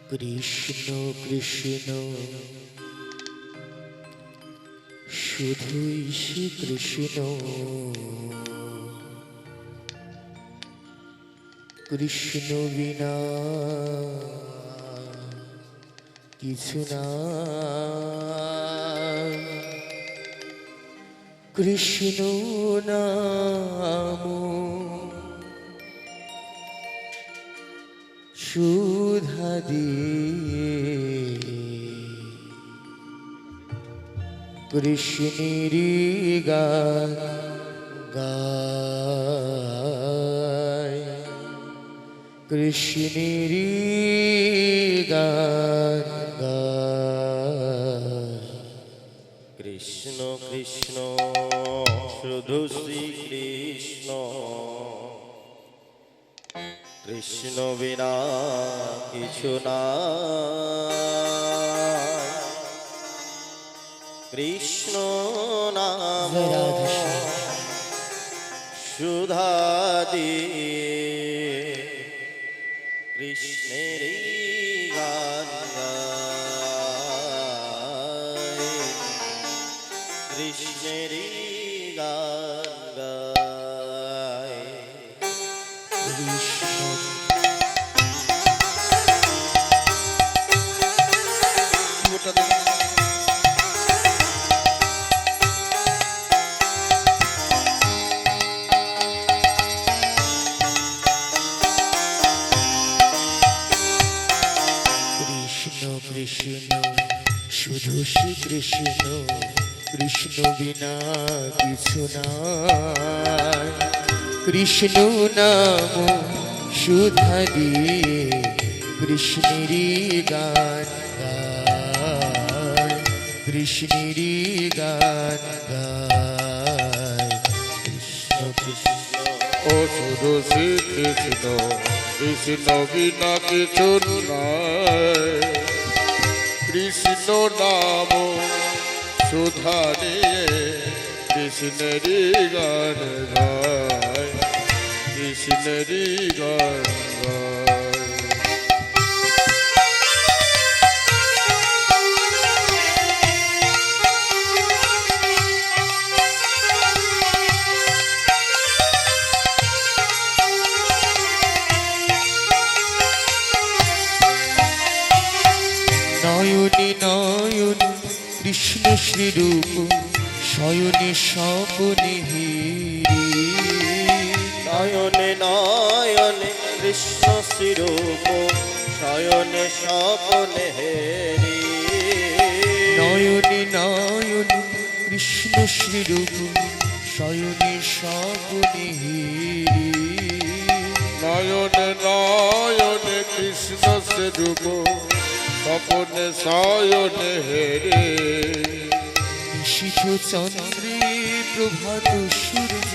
কৃষ্ণ কৃষ্ণ শুধুই শ্রীকৃষ্ণ, কৃষ্ণ বিনা কিছু না। কৃষ্ণ নাম সুধা দিয়ে কৃষ্ণেরই গান গায়, কৃষ্ণেরই গান গায়। কৃষ্ণ কৃষ্ণ শুধু শ্রীকৃষ্ণ, কৃষ্ণ বিনা কিছু না। কৃষ্ণ নাম সুধা দিয়ে কৃষ্ণেরই গান গায়, কৃষ্ণেরই গান গায়। কৃষ্ণ কৃষ্ণ শুধু শ্রীকৃষ্ণ, কৃষ্ণ বিনা কিছু না। কৃষ্ণ নাম সুধা দিয়ে কৃষ্ণেরই গান গায়, কৃষ্ণেরই গান গায়। কৃষ্ণ কৃষ্ণ ও শুধু শ্রীকৃষ্ণ, কৃষ্ণ বিনা কিছু নাই। কৃষ্ণ নাম সুধা দিয়ে কৃষ্ণেরই গান গায়, কৃষ্ণেরই গান গায়। নয়নে নয়নে কৃষ্ণ শ্রীরূপ, শয়নে স্বপনে হেরি। নয়নে নয়নে কৃষ্ণ শিরূপ, শয়নে স্বপনে হেরি। নয়নে নয়নে কৃষ্ণ শ্রীরূপ, শয়নে স্বপনে হেরি। নয়নে নয়নে কৃষ্ণ স্বরূপ, স্বপনে শয়নে হেরে। নিশীথ চন্দ্রে প্রভাত সূর্য,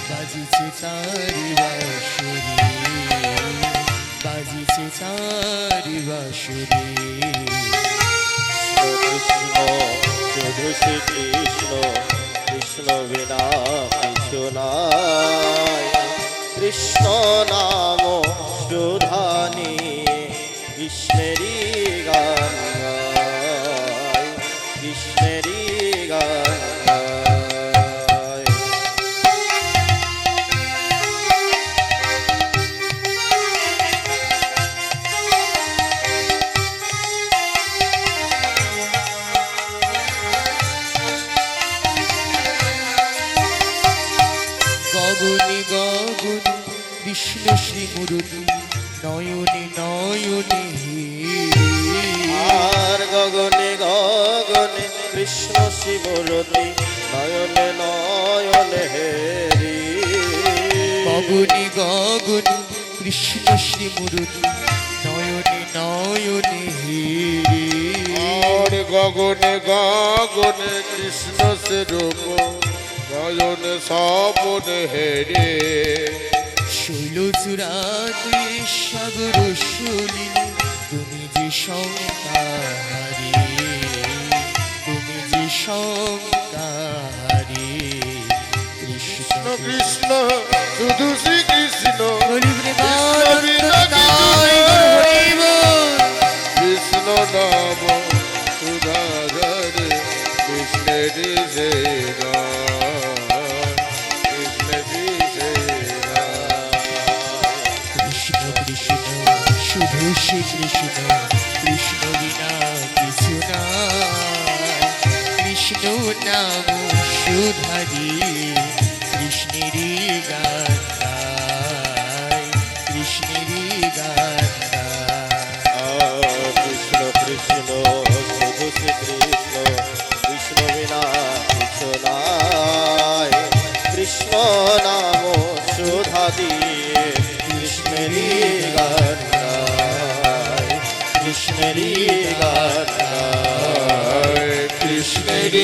বাজিছে তারি বাঁশরি, বাজিছে তারি বাঁশরি। কৃষ্ণ শুধু শ্রীকৃষ্ণ, কৃষ্ণ বিনা কিছু নাই। কৃষ্ণ নাম সুধা নিয়ে কৃষ্ণেরই গান গায়, কৃষ্ণেরই গান গায়। গগনে গগনে কৃষ্ণ শ্রীমূরতি, নয়নে নয়নে হেরি। আর গগনে গগনে কৃষ্ণ শিবরতি, নয়নে নয়নে হেরি। গগনে গগনে কৃষ্ণ শ্রীমূরতি, নয়নে নয়নে হেরি। আর গগনে গগনে কৃষ্ণ স্বরূপ, নয়নে স্বপনে হেরে। শৈলচূড়াতে সাগর সলিলে, তুমি যে শঙ্কাহারি, তুমি যে শঙ্কাহারি। কৃষ্ণ কৃষ্ণ শুধু শ্রীকৃষ্ণ, হরি কৃষ্ণ বিনা কিছু নাই। নাম সুধারে কৃষ্ণের যে গান কৃষ্ণের যে গান কৃষ্ণ কৃষ্ণ শুধু শ্রী কৃষ্ণ কৃষ্ণ বিনা কিছু নাই কৃষ্ণ নাম সুধা দিয়ে কৃষ্ণেরই গান গায় কৃষ্ণেরই গান গায় কৃষ্ণ কৃষ্ণ শুধু শ্রী কৃষ্ণ কৃষ্ণ বিনা কিছু নাই কৃষ্ণ নাম সুধা দিয়ে কৃষ্ণেরই গান গায় কৃষ্ণেরই গান গায় কৃষ্ণের